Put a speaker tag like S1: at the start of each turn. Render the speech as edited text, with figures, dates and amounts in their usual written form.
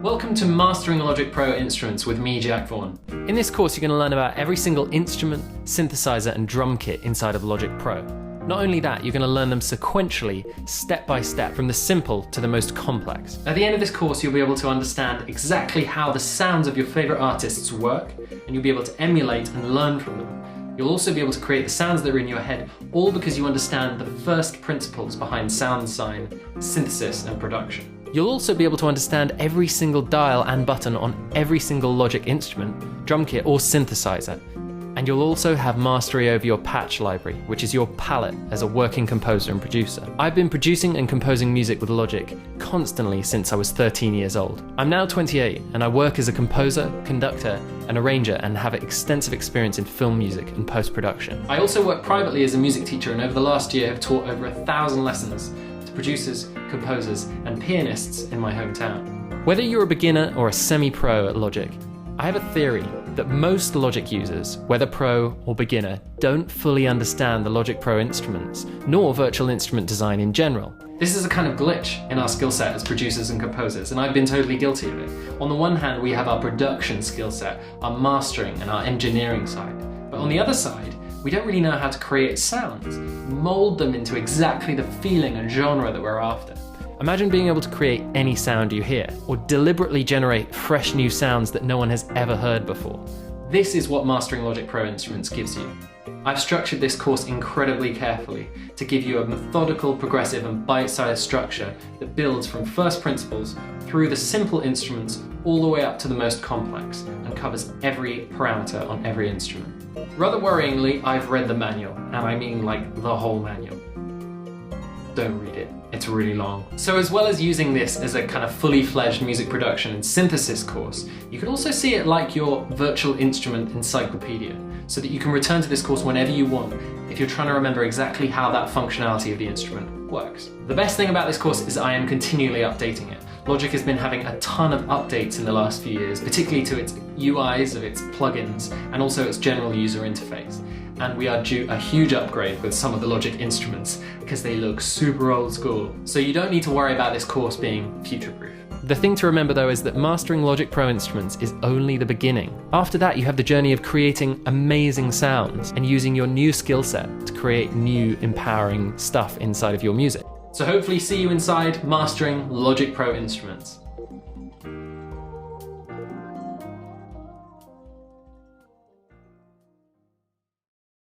S1: Welcome to Mastering Logic Pro Instruments with me, Jack Vaughan. In this course, you're going to learn about every single instrument, synthesizer, and drum kit inside of Logic Pro. Not only that, you're going to learn them sequentially, step by step, from the simple to the most complex. At the end of this course, you'll be able to understand exactly how the sounds of your favorite artists work, and you'll be able to emulate and learn from them. You'll also be able to create the sounds that are in your head, all because you understand the first principles behind sound design, synthesis, and production. You'll also be able to understand every single dial and button on every single Logic instrument, drum kit, or synthesizer. And you'll also have mastery over your patch library, which is your palette as a working composer and producer. I've been producing and composing music with Logic constantly since I was 13 years old. I'm now 28, and I work as a composer, conductor, and arranger, and have extensive experience in film music and post-production. I also work privately as a music teacher, and over the last year have taught over 1,000 lessons to producers, composers, and pianists in my hometown. Whether you're a beginner or a semi-pro at Logic, I have a theory that most Logic users, whether pro or beginner, don't fully understand the Logic Pro instruments, nor virtual instrument design in general. This is a kind of glitch in our skill set as producers and composers, and I've been totally guilty of it. On the one hand, we have our production skill set, our mastering, and our engineering side. But on the other side, we don't really know how to create sounds, mold them into exactly the feeling and genre that we're after. Imagine being able to create any sound you hear, or deliberately generate fresh new sounds that no one has ever heard before. This is what Mastering Logic Pro Instruments gives you. I've structured this course incredibly carefully to give you a methodical, progressive, and bite-sized structure that builds from first principles through the simple instruments all the way up to the most complex, and covers every parameter on every instrument. Rather worryingly, I've read the manual, and I mean like the whole manual. Don't read it, it's really long. So as well as using this as a kind of fully fledged music production and synthesis course, you can also see it like your virtual instrument encyclopedia, so that you can return to this course whenever you want if you're trying to remember exactly how that functionality of the instrument works. The best thing about this course is I am continually updating it. Logic has been having a ton of updates in the last few years, particularly to its UIs of its plugins and also its general user interface. And we are due a huge upgrade with some of the Logic instruments because they look super old school. So you don't need to worry about this course being future-proof. The thing to remember though is that mastering Logic Pro instruments is only the beginning. After that, you have the journey of creating amazing sounds and using your new skill set to create new, empowering stuff inside of your music. So hopefully see you inside Mastering Logic Pro Instruments.